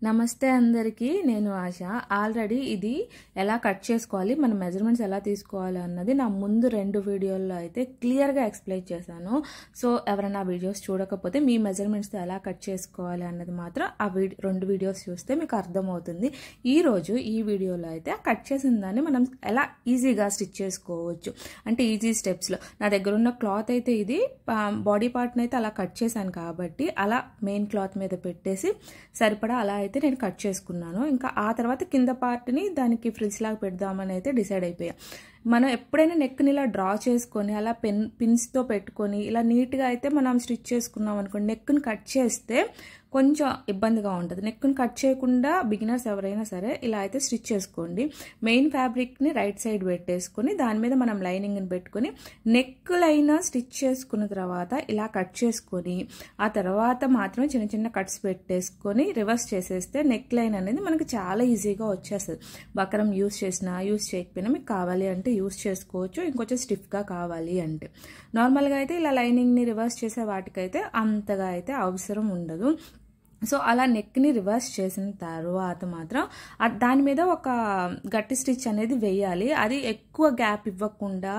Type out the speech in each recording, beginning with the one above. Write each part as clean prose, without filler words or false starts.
నమస్తే అందరికీ నేను ఆశ ఆల్రెడీ ఇది ఎలా కట్ చేసుకోవాలి మన మెజర్మెంట్స్ ఎలా తీసుకోవాలి అన్నది నా ముందు రెండు వీడియోల్లో అయితే క్లియర్ గా ఎక్స్‌ప్లెయిన్ చేశాను సో ఎవరైనా వీడియోస్ చూడకపోతే మీ మెజర్మెంట్స్ తో ఎలా కట్ చేసుకోవాలి అన్నది మాత్రం ఆ రెండు వీడియోస్ చూస్తే మీకు అర్థమవుతుంది ఈ రోజు ఈ వీడియోలో అయితే కట్ చేసిన దాన్ని మనం ఎలా ఈజీగా స్టిచ్ చేసుకోవచ్చు అంటే ఈజీ స్టెప్స్ లో నా దగ్గర ఉన్న క్లాత్ అయితే ఇది బాడీ పార్ట్ ని అయితే అలా కట్ చేశాను కాబట్టి అలా మెయిన్ క్లాత్ మీద పెట్టేసి సరిపడా అలా అయితే నేను కట్ చేసుకున్నాను ఇంకా ఆ తర్వాత కింద పార్ట్ ని దానికి ఫ్రిల్స్ లాగా పెడదామని అయితే డిసైడ్ అయిపోయా మనం ఎప్పుడైనా నెక్ ని ఇలా డ్రా చేసుకొని అలా పిన్స్ తో పెట్టుకొని ఇలా నీట్ గా అయితే మనం స్టిచ్ చేసుకున్నాం అనుకోండి నెక్ ని కట్ చేస్తే కొంచెం ఇబ్బందిగా ఉంటుంది నెక్ ని కట్ చేయకుండా బిగినర్స్ ఎవరైనా సరే ఇలా అయితే స్టిచ్ చేసుకోండి మెయిన్ ఫ్యాబ్రిక్ ని రైట్ సైడ్ పెట్టేసుకొని దాని మీద మనం లైనింగ్ ని పెట్టుకొని నెక్ లైన్ స్టిచ్ చేసుకున్న తర్వాత ఇలా కట్ చేసుకొని ఆ తర్వాత మాత్రం చిన్న చిన్న కట్స్ పెట్టేసుకొని రివర్స్ చేసేస్తే నెక్ లైన్ అనేది మనకి చాలా ఈజీగా వచ్చేస్తుంది బకరం యూస్ చేసినా యూస్ చేయకపోయినా మీకు కావాలి అంటే యూస్ చేసుకోవచ్చు ఇంకొంచెం స్టిఫ్ గా కావాలి అంటే నార్మల్ గా అయితే ఇలా లైనింగ్ ని రివర్స్ చేసే వాటికైతే అంతగా అయితే అవసరం ఉండదు సో అలా నెక్ ని రివర్స్ చేసిన తర్వాత మాత్రం దాని మీద ఒక గట్టి స్టిచ్ అనేది వేయాలి అది ఎక్కువ గ్యాప్ ఇవ్వకుండా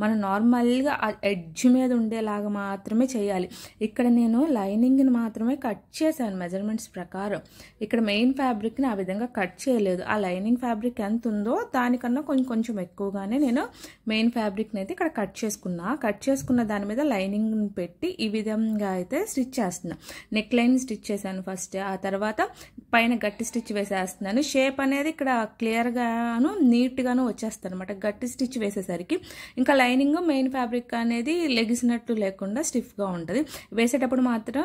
మనం నార్మల్ గా ఎడ్జ్ మీద ఉండేలాగా మాత్రమే చేయాలి ఇక్కడ నేను లైనింగ్ ని మాత్రమే కట్ చేశాను మెజర్మెంట్స్ ప్రకారం ఇక్కడ మెయిన్ ఫ్యాబ్రిక్ ని ఆ విధంగా కట్ చేయలేదు ఆ లైనింగ్ ఫ్యాబ్రిక్ ఎంత ఉందో దానికన్నా కొంచెం ఎక్కువగానే నేను మెయిన్ ఫ్యాబ్రిక్ ని అయితే ఇక్కడ కట్ చేసుకున్న దాని మీద లైనింగ్ ని పెట్టి ఈ విధంగా అయితే స్టిచ్ చేస్తున్నా నెక్ లైన్ స్టిచ్ చేశాను ఫస్ట్ ఆ తర్వాత పైన గట్టి స్టిచ్ వేసేస్తున్నాను షేప్ అనేది ఇక్కడ క్లియర్ గాను నీట్ గాను వచ్చేస్తుంది అనమాట గట్టి స్టిచ్ వేసేసరికి ఇంకా లైనింగ్ మెయిన్ ఫ్యాబ్రిక్ అనేది లెగిసినట్టు లేకుండా స్టిఫ్ గా ఉంటుంది వేసేటప్పుడు మాత్రం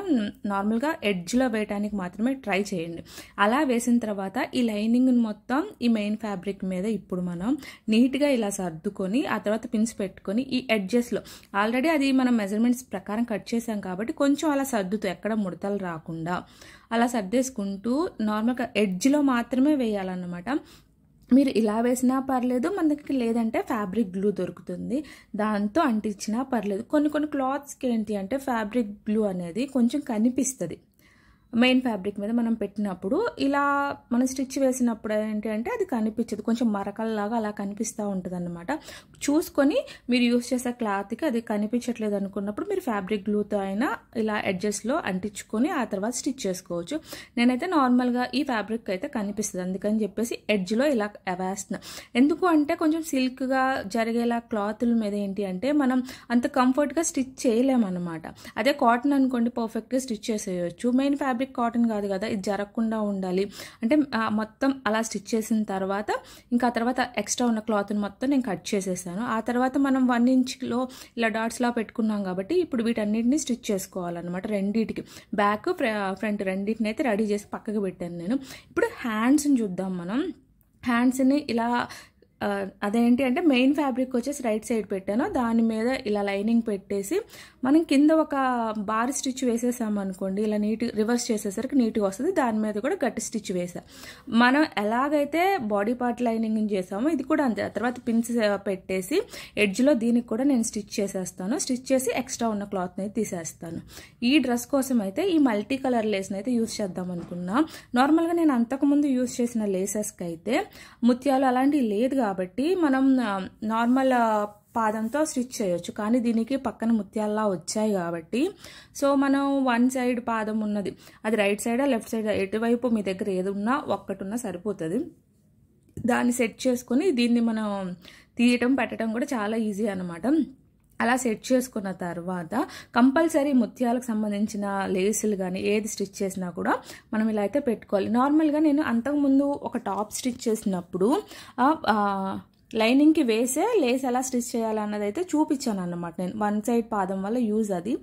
నార్మల్ గా ఎడ్జ్ లో వేయడానికి మాత్రమే ట్రై చేయండి అలా వేసిన తర్వాత ఈ లైనింగ్ మొత్తం ఈ మెయిన్ ఫ్యాబ్రిక్ మీద ఇప్పుడు మనం నీట్ గా ఇలా సర్దుకొని ఆ తర్వాత పిన్స్ పెట్టుకొని ఈ ఎడ్జెస్ లో ఆల్రెడీ అది మనం మెజర్మెంట్స్ ప్రకారం కట్ చేసాం కాబట్టి కొంచెం అలా సర్దుతూ ఎక్కడ ముడతలు రాకుండా అలా సర్దేసుకుంటూ నార్మల్గా ఎడ్జ్లో మాత్రమే వేయాలన్నమాట మీరు ఇలా వేసినా పర్లేదు మనకి లేదంటే ఫ్యాబ్రిక్ గ్లూ దొరుకుతుంది దాంతో అంటించినా పర్లేదు కొన్ని క్లాత్స్కి ఏంటి అంటే ఫ్యాబ్రిక్ గ్లూ అనేది కొంచెం కనిపిస్తుంది మెయిన్ ఫ్యాబ్రిక్ మీద మనం పెట్టినప్పుడు ఇలా మనం స్టిచ్ వేసినప్పుడు ఏంటి అంటే అది కనిపించదు కొంచెం మరకల్లాగా అలా కనిపిస్తూ ఉంటుంది అనమాట చూసుకొని మీరు యూస్ చేసే క్లాత్కి అది కనిపించట్లేదు అనుకున్నప్పుడు మీరు ఫ్యాబ్రిక్ గ్లూతో అయినా ఇలా ఎడ్జెస్లో అంటించుకొని ఆ తర్వాత స్టిచ్ చేసుకోవచ్చు నేనైతే నార్మల్గా ఈ ఫ్యాబ్రిక్ అయితే కనిపిస్తుంది అందుకని చెప్పేసి ఎడ్జ్లో ఇలా వేస్తున్నా ఎందుకు అంటే కొంచెం సిల్క్గా జరిగేలా క్లాతుల మీద ఏంటి అంటే మనం అంత కంఫర్ట్గా స్టిచ్ చేయలేమన్నమాట అదే కాటన్ అనుకోండి పర్ఫెక్ట్గా స్టిచ్ చేసేయచ్చు మెయిన్ ఫ్యాబ్రిక్ కాటన్ కాదు కదా ఇది జరగకుండా ఉండాలి అంటే మొత్తం అలా స్టిచ్ చేసిన తర్వాత ఇంకా ఆ తర్వాత ఎక్స్ట్రా ఉన్న క్లాత్ మొత్తం నేను కట్ చేసేసాను ఆ తర్వాత మనం 1 ఇంచ్లో ఇలా డాట్స్ లా పెట్టుకున్నాం కాబట్టి ఇప్పుడు వీటన్నిటిని స్టిచ్ చేసుకోవాలన్నమాట రెండింటికి బ్యాక్ ఫ్రంట్ రెండింటిని అయితే రెడీ చేసి పక్కకు పెట్టాను నేను ఇప్పుడు హ్యాండ్స్ని చూద్దాం మనం హ్యాండ్స్ని ఇలా అదేంటి అంటే మెయిన్ ఫ్యాబ్రిక్ వచ్చేసి రైట్ సైడ్ పెట్టాను దాని మీద ఇలా లైనింగ్ పెట్టేసి మనం కింద ఒక బార్ స్టిచ్ వేసేసాం అనుకోండి ఇలా నీట్ రివర్స్ చేసేసరికి నీట్గా వస్తుంది దాని మీద కూడా గట్టి స్టిచ్ వేసా మనం ఎలాగైతే బాడీ పార్ట్ లైనింగ్ చేసామో ఇది కూడా అంతే తర్వాత పిన్స్ పెట్టేసి ఎడ్జ్లో దీనికి కూడా నేను స్టిచ్ చేసేస్తాను స్టిచ్ చేసి ఎక్స్ట్రా ఉన్న క్లాత్ని అయితే తీసేస్తాను ఈ డ్రెస్ కోసం అయితే ఈ మల్టీ కలర్ లేస్ని అయితే యూస్ చేద్దాం అనుకున్నా నార్మల్గా నేను అంతకుముందు యూస్ చేసిన లేసెస్కి అయితే ముత్యాలు అలాంటివి లేదు కాబట్టి మనం నార్మల్ పాదంతో స్టిచ్ చేయొచ్చు కానీ దీనికి పక్కన ముత్యాల్లా వచ్చాయి కాబట్టి సో మనం వన్ సైడ్ పాదం ఉన్నది అది రైట్ సైడా లెఫ్ట్ సైడా ఎటువైపు మీ దగ్గర ఏది ఉన్నా ఒక్కటి ఉన్నా సరిపోతుంది దాన్ని సెట్ చేసుకుని దీన్ని మనం తీయటం పెట్టడం కూడా చాలా ఈజీ అన్నమాట అలా సెట్ చేసుకున్న తర్వాత కంపల్సరీ ముత్యాలకు సంబంధించిన లేసులు కానీ ఏది స్టిచ్ చేసినా కూడా మనం ఇలా అయితే పెట్టుకోవాలి నార్మల్గా నేను అంతకుముందు ఒక టాప్ స్టిచ్ చేసినప్పుడు లైనింగ్కి వేసే లేస్ ఎలా స్టిచ్ చేయాలన్నది అయితే చూపించాను అన్నమాట నేను వన్ సైడ్ పాదం వల్ల యూజ్ అది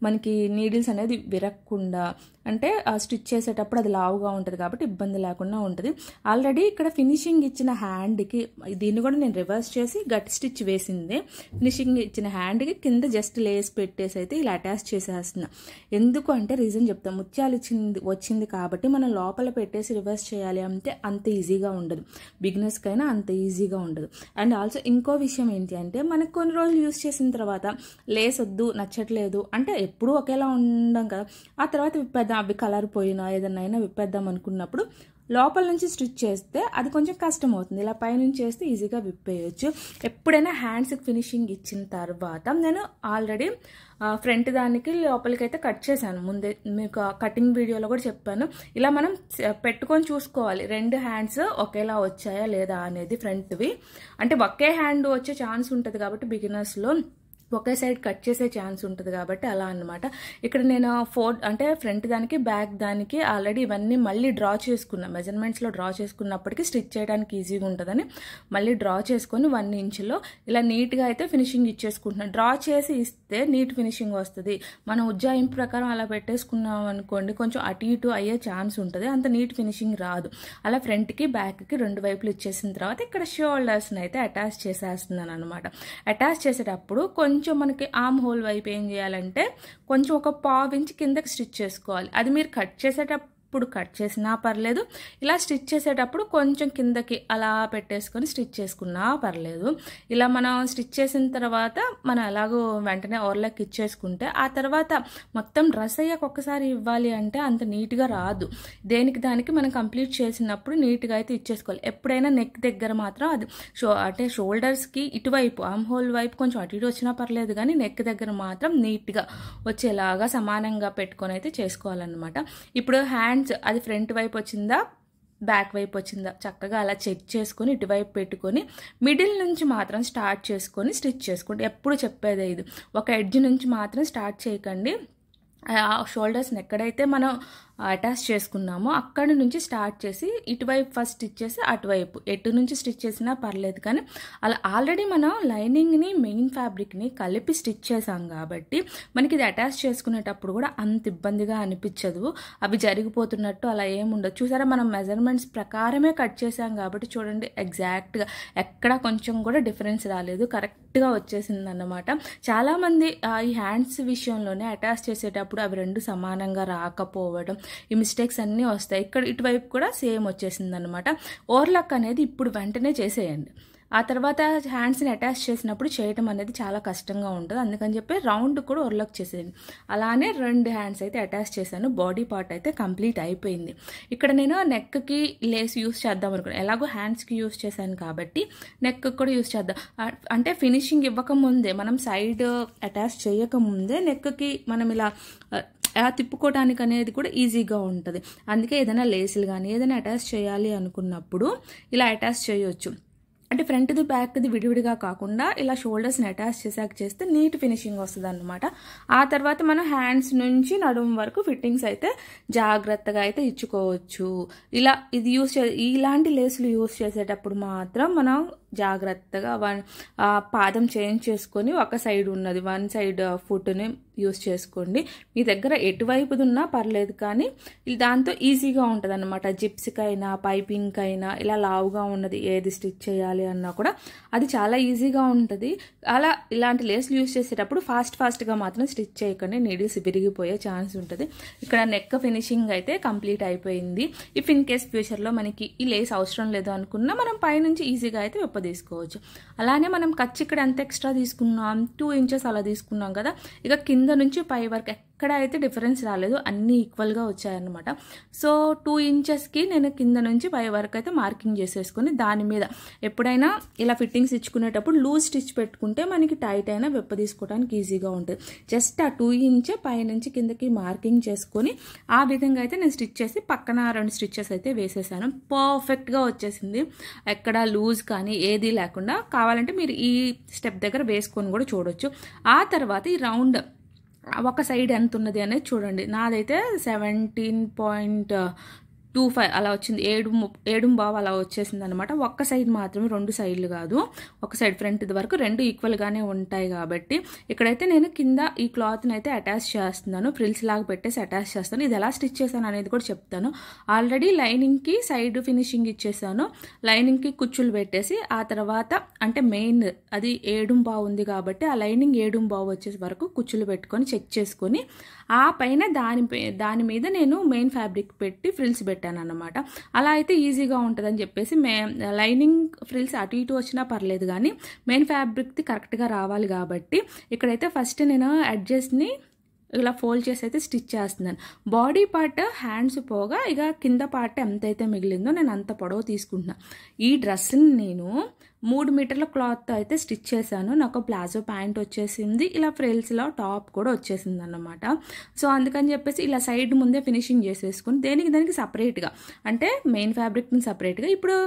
మనకి నీడిల్స్ అనేది విరగకుండా అంటే స్టిచ్ చేసేటప్పుడు అది లావుగా ఉంటుంది కాబట్టి ఇబ్బంది లేకుండా ఉంటుంది ఆల్రెడీ ఇక్కడ ఫినిషింగ్ ఇచ్చిన హ్యాండ్కి దీన్ని కూడా నేను రివర్స్ చేసి గట్టి స్టిచ్ వేసిందే ఫినిషింగ్ ఇచ్చిన హ్యాండ్కి కింద జస్ట్ లేస్ పెట్టేసి అయితే ఇలా అటాచ్ చేసేస్తున్నా ఎందుకు అంటే రీజన్ చెప్తాను ముత్యాలు వచ్చింది కాబట్టి మనం లోపల పెట్టేసి రివర్స్ చేయాలి అంటే అంత ఈజీగా ఉండదు బిగినర్స్కైనా అంత ఈజీగా ఉండదు అండ్ ఆల్సో ఇంకో విషయం ఏంటి అంటే మనకు కొన్ని రోజులు యూస్ చేసిన తర్వాత లేస్ వద్దు నచ్చట్లేదు అంటే ఎప్పుడూ ఒకేలా ఉండం కదా, ఆ తర్వాత విప్పేద్దాం, అవి కలర్ పోయినా ఏదైనా విప్పేద్దాం అనుకున్నప్పుడు లోపల నుంచి స్టిచ్ చేస్తే అది కొంచెం కష్టం అవుతుంది. ఇలా పైనుంచి చేస్తే ఈజీగా విప్పేయచ్చు. ఎప్పుడైనా హ్యాండ్స్కి ఫినిషింగ్ ఇచ్చిన తర్వాత నేను ఆల్రెడీ ఫ్రంట్ దానికి లోపలికైతే కట్ చేశాను. ముందే మీకు కటింగ్ వీడియోలో కూడా చెప్పాను. ఇలా మనం పెట్టుకొని చూసుకోవాలి 2 హ్యాండ్స్ ఒకేలా వచ్చాయా లేదా అనేది. ఫ్రంట్వి అంటే ఒకే హ్యాండ్ వచ్చే ఛాన్స్ ఉంటుంది కాబట్టి బిగినర్స్లో ఒకే సైడ్ కట్ చేసే ఛాన్స్ ఉంటుంది కాబట్టి అలా అన్నమాట. ఇక్కడ నేను అంటే ఫ్రంట్ దానికి బ్యాక్ దానికి ఆల్రెడీ ఇవన్నీ మళ్ళీ డ్రా చేసుకున్నా. మెజర్మెంట్స్లో డ్రా చేసుకున్నప్పటికీ స్టిచ్ చేయడానికి ఈజీగా ఉంటుందని మళ్ళీ డ్రా చేసుకొని 1 ఇంచ్లో ఇలా నీట్గా అయితే ఫినిషింగ్ ఇచ్చేసుకుంటున్నాను. డ్రా చేసి ఇస్తే నీట్ ఫినిషింగ్ వస్తుంది. మనం ఉజ్జాయింపు ప్రకారం అలా పెట్టేసుకున్నాం అనుకోండి కొంచెం అటు ఇటు అయ్యే ఛాన్స్ ఉంటుంది, అంత నీట్ ఫినిషింగ్ రాదు. అలా ఫ్రంట్కి బ్యాక్కి 2 వైపులు ఇచ్చేసిన తర్వాత ఇక్కడ షోల్డర్స్ని అయితే అటాచ్ చేసేస్తున్నాను అనమాట. అటాచ్ చేసేటప్పుడు కొంచెం మనకి ఆర్మ్ హోల్ వైపు ఏం చేయాలంటే కొంచెం ఒక 1/2 ఇంచ్ కిందకి స్టిచ్ చేసుకోవాలి. అది మీరు కట్ చేసేటప్పుడు కట్ చేసినా పర్లేదు, ఇలా స్టిచ్ చేసేటప్పుడు కొంచెం కిందకి అలా పెట్టేసుకొని స్టిచ్ చేసుకున్నా పర్లేదు. ఇలా మనం స్టిచ్ చేసిన తర్వాత మనం ఎలాగో వెంటనే ఓవర్లాక్ ఇచ్చేసుకుంటే ఆ తర్వాత మొత్తం డ్రెస్ అయ్యాక ఒక్కసారి ఇవ్వాలి అంటే అంత నీట్గా రాదు. దేనికి దానికి మనం కంప్లీట్ చేసినప్పుడు నీట్గా అయితే ఇచ్చేసుకోవాలి. ఎప్పుడైనా నెక్ దగ్గర మాత్రం అది అంటే షోల్డర్స్కి ఇటువైపు ఆర్మ్ హోల్ వైపు కొంచెం అటు ఇటు వచ్చినా పర్లేదు, కానీ నెక్ దగ్గర మాత్రం నీట్గా వచ్చేలాగా సమానంగా పెట్టుకొని అయితే చేసుకోవాలన్నమాట. ఇప్పుడు హ్యాండ్స్ అది ఫ్రంట్ వైపు వచ్చిందా బ్యాక్ వైపు వచ్చిందా చక్కగా అలా చెక్ చేసుకొని ఇటువైపు పెట్టుకొని మిడిల్ నుంచి మాత్రం స్టార్ట్ చేసుకొని స్టిచ్ చేసుకోండి. ఎప్పుడు చెప్పేదే ఇది, ఒక ఎడ్జ్ నుంచి మాత్రం స్టార్ట్ చేయకండి. షోల్డర్స్ని ఎక్కడైతే మనం అటాచ్ చేసుకున్నామో అక్కడి నుంచి స్టార్ట్ చేసి ఇటువైపు ఫస్ట్ స్టిచ్ చేసి అటువైపు ఎటు నుంచి స్టిచ్ చేసినా పర్లేదు, కానీ అలా ఆల్రెడీ మనం లైనింగ్ని మెయిన్ ఫ్యాబ్రిక్ని కలిపి స్టిచ్ చేసాం కాబట్టి మనకి ఇది అటాచ్ చేసుకునేటప్పుడు కూడా అంత ఇబ్బందిగా అనిపించదు. అవి జరిగిపోతున్నట్టు అలా ఏముండదు. చూసారా మనం మెజర్మెంట్స్ ప్రకారమే కట్ చేసాం కాబట్టి చూడండి ఎగ్జాక్ట్గా ఎక్కడ కొంచెం కూడా డిఫరెన్స్ రాలేదు, కరెక్ట్గా వచ్చేసింది అన్నమాట. చాలామంది ఈ హ్యాండ్స్ విషయంలోనే అటాచ్ చేసేటప్పుడు అవి 2 సమానంగా రాకపోవడం ఈ మిస్టేక్స్ అన్నీ వస్తాయి. ఇక్కడ ఇటువైపు కూడా సేమ్ వచ్చేసింది అనమాట. ఓవర్లాక్ అనేది ఇప్పుడు వెంటనే చేసేయండి. ఆ తర్వాత హ్యాండ్స్ని అటాచ్ చేసినప్పుడు చేయటం అనేది చాలా కష్టంగా ఉంటుంది. అందుకని చెప్పి రౌండ్ కూడా ఓవర్లాక్ చేసేయండి. అలానే 2 హ్యాండ్స్ అయితే అటాచ్ చేశాను. బాడీ పార్ట్ అయితే కంప్లీట్ అయిపోయింది. ఇక్కడ నేను నెక్కి లేస్ యూస్ చేద్దాం అనుకున్నాను. ఎలాగో హ్యాండ్స్కి యూస్ చేశాను కాబట్టి నెక్కి కూడా యూస్ చేద్దాం. అంటే ఫినిషింగ్ ఇవ్వకముందే మనం సైడ్ అటాచ్ చేయకముందే నెక్కి మనం ఇలా తిప్పుకోవడానికి అనేది కూడా ఈజీగా ఉంటుంది. అందుకే ఏదైనా లేసులు కానీ ఏదైనా అటాచ్ చేయాలి అనుకున్నప్పుడు ఇలా అటాచ్ చేయొచ్చు. అంటే ఫ్రంట్ది బ్యాక్ది విడివిడిగా కాకుండా ఇలా షోల్డర్స్ని అటాచ్ చేసాక చేస్తే నీట్ ఫినిషింగ్ వస్తుంది అన్నమాట. ఆ తర్వాత మనం హ్యాండ్స్ నుంచి నడుము వరకు ఫిట్టింగ్స్ అయితే జాగ్రత్తగా అయితే ఇచ్చుకోవచ్చు. ఇలా ఇది ఇలాంటి లేసులు యూస్ చేసేటప్పుడు మాత్రం మనం జాగ్రత్తగా పాదం చేంజ్ చేసుకొని ఒక సైడ్ ఉన్నది 1 సైడ్ ఫుట్ని యూస్ చేసుకోండి. మీ దగ్గర ఎటువైపుది ఉన్నా పర్లేదు, కానీ దాంతో ఈజీగా ఉంటుంది అనమాట. జిప్స్కైనా పైపింగ్కైనా ఇలా లావుగా ఉన్నది ఏది స్టిచ్ చేయాలి అన్నా కూడా అది చాలా ఈజీగా ఉంటుంది. అలా ఇలాంటి లేస్లు యూస్ చేసేటప్పుడు ఫాస్ట్గా మాత్రం స్టిచ్ చేయకండి, నీడిల్స్ విరిగిపోయే ఛాన్స్ ఉంటుంది. ఇక్కడ నెక్ ఫినిషింగ్ అయితే కంప్లీట్ అయిపోయింది. ఇఫ్ ఇన్ కేస్ ఫ్యూచర్లో మనకి ఈ లేస్ అవసరం లేదు అనుకున్నా మనం పైనుంచి ఈజీగా అయితే తీసుకోవచ్చు. అలానే మనం ఖర్చు ఇక్కడ ఎంత ఎక్స్ట్రా తీసుకున్నాం 2 ఇంచెస్ అలా తీసుకున్నాం కదా, ఇక కింద నుంచి పై వరకు ఎక్కడ అయితే డిఫరెన్స్ రాలేదు, అన్నీ ఈక్వల్గా వచ్చాయన్నమాట. సో 2 ఇంచెస్కి నేను కింద నుంచి పై వరకు అయితే మార్కింగ్ చేసేసుకుని దాని మీద ఎప్పుడైనా ఇలా ఫిట్టింగ్స్ ఇచ్చుకునేటప్పుడు లూజ్ స్టిచ్ పెట్టుకుంటే మనకి టైట్ అయినా తీసుకోవడానికి ఈజీగా ఉంటుంది. జస్ట్ ఆ 2 ఇంచ్ పై నుంచి కిందకి మార్కింగ్ చేసుకొని ఆ విధంగా అయితే నేను స్టిచ్ చేసి పక్కన 2 స్టిచ్చెస్ అయితే వేసేసాను. పర్ఫెక్ట్గా వచ్చేసింది, ఎక్కడ లూజ్ కానీ ఏది లేకుండా. కావాలంటే మీరు ఈ స్టెప్ దగ్గర వేసుకొని కూడా చూడొచ్చు. ఆ తర్వాత ఈ రౌండ్ ఒక సైడ్ ఎంత ఉన్నది అనేది చూడండి. నాదైతే 17.25 అలా వచ్చింది, 7.25 అలా వచ్చేసింది అనమాట. ఒక్క సైడ్ మాత్రమే, 2 సైడ్లు కాదు, ఒక సైడ్ ఫ్రంట్ వరకు 2 ఈక్వల్గానే ఉంటాయి కాబట్టి ఇక్కడైతే నేను కింద ఈ క్లాత్ని అయితే అటాచ్ చేస్తున్నాను. ఫ్రిల్స్ లాగా పెట్టేసి అటాచ్ చేస్తాను. ఇది ఎలా స్టిచ్ చేశాను అనేది కూడా చెప్తాను. ఆల్రెడీ లైనింగ్కి సైడ్ ఫినిషింగ్ ఇచ్చేసాను. లైనింగ్కి కుచ్చులు పెట్టేసి ఆ తర్వాత అంటే మెయిన్ అది 7.25 ఉంది కాబట్టి ఆ లైనింగ్ 7.25 వచ్చేసి వరకు కుచ్చులు పెట్టుకొని చెక్ చేసుకొని ఆ పైన దాని మీద నేను మెయిన్ ఫ్యాబ్రిక్ పెట్టి ఫ్రిల్స్ పెట్టాను పెట్టాను అన్నమాట. అలా అయితే ఈజీగా ఉంటుందని చెప్పేసి లైనింగ్ ఫ్రిల్స్ అటు ఇటు వచ్చినా పర్లేదు కానీ మెయిన్ ఫ్యాబ్రిక్ది కరెక్ట్గా రావాలి కాబట్టి ఇక్కడైతే ఫస్ట్ నేను ఎడ్జెస్ని ఇలా ఫోల్డ్ చేసి అయితే స్టిచ్ చేస్తున్నాను. బాడీ పార్ట్ హ్యాండ్స్ పోగా ఇక కింద పార్ట్ ఎంతైతే మిగిలిందో నేను అంత పొడవు తీసుకుంటున్నాను. ఈ డ్రెస్ని నేను 3 మీటర్ల క్లాత్ అయితే స్టిచ్ చేశాను. నాకు ప్లాజో ప్యాంట్ వచ్చేసింది, ఇలా ఫ్రిల్స్లో టాప్ కూడా వచ్చేసింది అన్నమాట. సో అందుకని చెప్పేసి ఇలా సైడ్ ముందే ఫినిషింగ్ చేసేసుకుని దానికి సపరేట్గా అంటే మెయిన్ ఫ్యాబ్రిక్ని సపరేట్గా ఇప్పుడు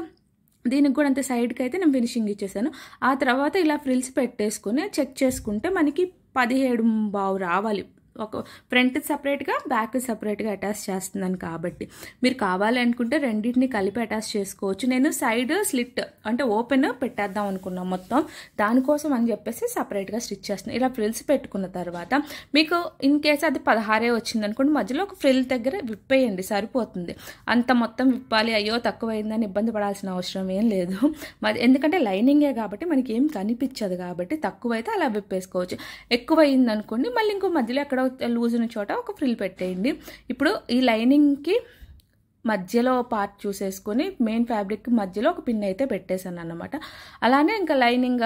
దీనికి కూడా అంతే సైడ్కి అయితే నేను ఫినిషింగ్ ఇచ్చేసాను. ఆ తర్వాత ఇలా ఫ్రిల్స్ పెట్టేసుకుని చెక్ చేసుకుంటే మనకి 17.5 రావాలి. ఒక ఫ్రంట్ సపరేట్గా బ్యాక్ సపరేట్గా అటాచ్ చేస్తున్నాను కాబట్టి మీరు కావాలి అనుకుంటే రెండింటిని కలిపి అటాచ్ చేసుకోవచ్చు. నేను సైడ్ స్లిట్ అంటే ఓపెన్ పెట్టేద్దాం అనుకున్నాను మొత్తం, దానికోసం అని చెప్పేసి సపరేట్గా స్టిచ్ చేస్తున్నాను. ఇలా ఫ్రిల్స్ పెట్టుకున్న తర్వాత మీకు ఇన్ కేస్ అది 16 వచ్చింది అనుకోండి, మధ్యలో ఒక ఫ్రిల్ దగ్గర విప్పేయండి సరిపోతుంది. అంత మొత్తం విప్పాలి అయ్యో తక్కువైందని ఇబ్బంది పడాల్సిన అవసరం ఏం లేదు. మరి ఎందుకంటే లైనింగే కాబట్టి మనకి ఏం కనిపించదు కాబట్టి తక్కువైతే అలా విప్పేసుకోవచ్చు. ఎక్కువైంది అనుకోండి మళ్ళీ ఇంకో మధ్యలో ఎక్కడ లూజ్ ఉన్న చోట ఒక ఫ్రిల్ పెట్టేయండి. ఇప్పుడు ఈ లైనింగ్కి మధ్యలో పార్ట్ చూసేసుకొని మెయిన్ ఫ్యాబ్రిక్ మధ్యలో ఒక పిన్ అయితే పెట్టేశాను అన్నమాట. అలానే ఇంకా లైనింగ్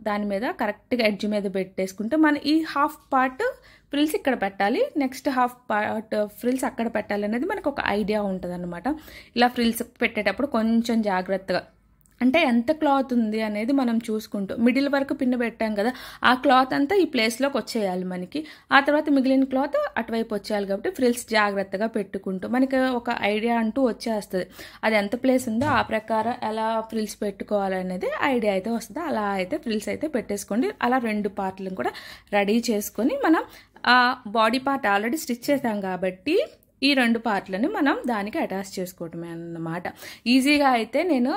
దాని మీద కరెక్ట్గా ఎడ్జ్ మీద పెట్టేసుకుంటే మన ఈ హాఫ్ పార్ట్ ఫ్రిల్స్ ఇక్కడ పెట్టాలి, నెక్స్ట్ హాఫ్ పార్ట్ ఫ్రిల్స్ అక్కడ పెట్టాలి అనేది మనకు ఒక ఐడియా ఉంటుంది అన్నమాట. ఇలా ఫ్రిల్స్ పెట్టేటప్పుడు కొంచెం జాగ్రత్తగా అంటే ఎంత క్లాత్ ఉంది అనేది మనం చూసుకుంటూ మిడిల్ వరకు పిన్ పెట్టాం కదా, ఆ క్లాత్ అంతా ఈ ప్లేస్లోకి వచ్చేయాలి మనకి. ఆ తర్వాత మిగిలిన క్లాత్ అటువైపు వచ్చేయాలి కాబట్టి ఫ్రిల్స్ జాగ్రత్తగా పెట్టుకుంటూ మనకి ఒక ఐడియా అంటూ వచ్చేస్తుంది. అది ఎంత ప్లేస్ ఉందో ఆ ప్రకారం ఎలా ఫ్రిల్స్ పెట్టుకోవాలనేది ఐడియా అయితే వస్తుంది. అలా అయితే ఫ్రిల్స్ అయితే పెట్టేసుకోండి. అలా 2 పార్ట్లను కూడా రెడీ చేసుకొని మనం ఆ బాడీ పార్ట్ ఆల్రెడీ స్టిచ్ చేసాం కాబట్టి ఈ 2 పార్ట్లని మనం దానికి అటాచ్ చేసుకోవటమే అన్నమాట. ఈజీగా అయితే నేను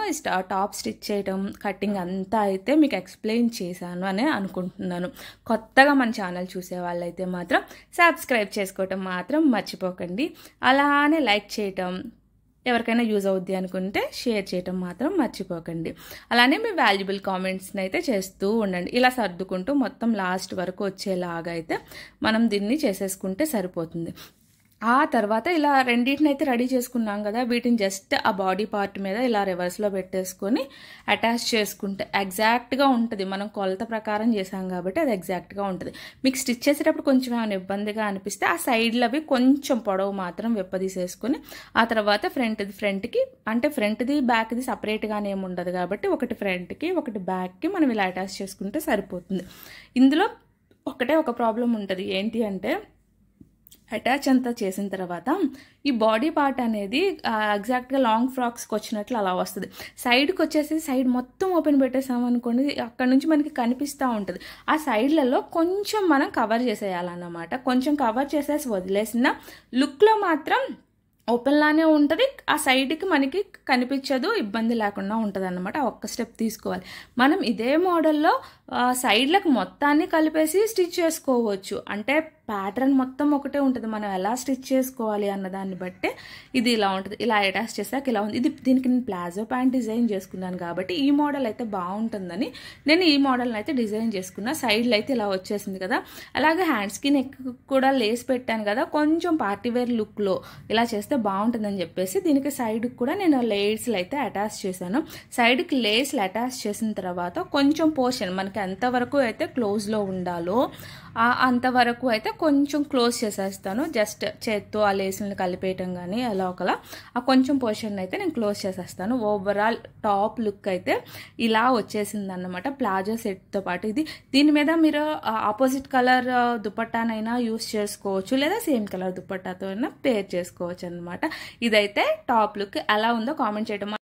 టాప్ స్టిచ్ చేయటం కటింగ్ అంతా అయితే మీకు ఎక్స్ప్లెయిన్ చేశాను అని అనుకుంటున్నాను. కొత్తగా మన ఛానల్ చూసే వాళ్ళైతే మాత్రం సబ్స్క్రైబ్ చేసుకోవటం మాత్రం మర్చిపోకండి. అలానే లైక్ చేయటం, ఎవరికైనా యూజ్ అవుద్ది అనుకుంటే షేర్ చేయటం మాత్రం మర్చిపోకండి. అలానే మీ వాల్యుబుల్ కామెంట్స్ని అయితే చేస్తూ ఉండండి. ఇలా సర్దుకుంటూ మొత్తం లాస్ట్ వరకు వచ్చేలాగా అయితే మనం దీన్ని చేసేసుకుంటే సరిపోతుంది. ఆ తర్వాత ఇలా రెండింటిని అయితే రెడీ చేసుకున్నాం కదా, వీటిని జస్ట్ ఆ బాడీ పార్ట్ మీద ఇలా రివర్స్లో పెట్టేసుకొని అటాచ్ చేసుకుంటే ఎగ్జాక్ట్గా ఉంటుంది. మనం కొలత ప్రకారం చేసాం కాబట్టి అది ఎగ్జాక్ట్గా ఉంటుంది. మీకు స్టిచ్ చేసేటప్పుడు కొంచెం ఏమైనా ఇబ్బందిగా అనిపిస్తే ఆ సైడ్లో అవి కొంచెం పొడవు మాత్రం విప్పదీసేసుకొని ఆ తర్వాత ఫ్రంట్కి అంటే ఫ్రంట్ది బ్యాక్ది సపరేట్గానే ఏమి ఉండదు కాబట్టి ఒకటి ఫ్రంట్కి ఒకటి బ్యాక్కి మనం ఇలా అటాచ్ చేసుకుంటే సరిపోతుంది. ఇందులో ఒక ప్రాబ్లం ఉంటుంది. ఏంటి అంటే అటాచ్ అంతా చేసిన తర్వాత ఈ బాడీ పార్ట్ అనేది ఎగ్జాక్ట్గా లాంగ్ ఫ్రాక్స్కి వచ్చినట్లు అలా వస్తుంది. సైడ్కి వచ్చేసి సైడ్ మొత్తం ఓపెన్ పెట్టేసాం అనుకోండి, అక్కడ నుంచి మనకి కనిపిస్తూ ఉంటుంది. ఆ సైడ్లలో కొంచెం మనం కవర్ చేసేయాలన్నమాట. కొంచెం కవర్ చేసేసి వదిలేసిన లుక్లో మాత్రం ఓపెన్లానే ఉంటుంది, ఆ సైడ్కి మనకి కనిపించదు, ఇబ్బంది లేకుండా ఉంటుంది అన్నమాట. ఒక్క స్టెప్ తీసుకోవాలి. మనం ఇదే మోడల్లో సైడ్లకు మొత్తాన్ని కలిపేసి స్టిచ్ చేసుకోవచ్చు. అంటే ప్యాటర్న్ మొత్తం ఒకటే ఉంటుంది, మనం ఎలా స్టిచ్ చేసుకోవాలి అన్న దాన్ని బట్టే ఇది ఇలా ఉంటుంది. ఇలా అటాచ్ చేసాక ఇలా ఉంది. దీనికి నేను ప్లాజో ప్యాంట్ డిజైన్ చేసుకున్నాను కాబట్టి ఈ మోడల్ అయితే బాగుంటుందని నేను ఈ మోడల్ని అయితే డిజైన్ చేసుకున్నా. సైడ్లో అయితే ఇలా వచ్చేసింది కదా, అలాగే హ్యాండ్స్కి నెక్ కూడా లేస్ పెట్టాను కదా, కొంచెం పార్టీవేర్ లుక్లో ఇలా చేస్తే బాగుంటుందని చెప్పేసి దీనికి సైడ్కి కూడా నేను లేస్లు అయితే అటాచ్ చేశాను. సైడ్కి లేస్లు అటాచ్ చేసిన తర్వాత కొంచెం పోర్షన్ మనకి ఎంతవరకు అయితే క్లోజ్లో ఉండాలో అంతవరకు అయితే కొంచెం క్లోజ్ చేసేస్తాను. జస్ట్ చేత్తో ఆ లేసులను కలిపేయటం కానీ అలా ఒకలా ఆ కొంచెం పోర్షన్ అయితే నేను క్లోజ్ చేసేస్తాను. ఓవరాల్ టాప్ లుక్ అయితే ఇలా వచ్చేసింది అన్నమాట ప్లాజో సెట్తో పాటు. దీని మీద మీరు ఆపోజిట్ కలర్ దుపట్టానైనా యూస్ చేసుకోవచ్చు, లేదా సేమ్ కలర్ దుపట్టాతో అయినా పేర్ చేసుకోవచ్చు అన్నమాట. ఇదైతే టాప్ లుక్ ఎలా ఉందో కామెంట్ చేయడం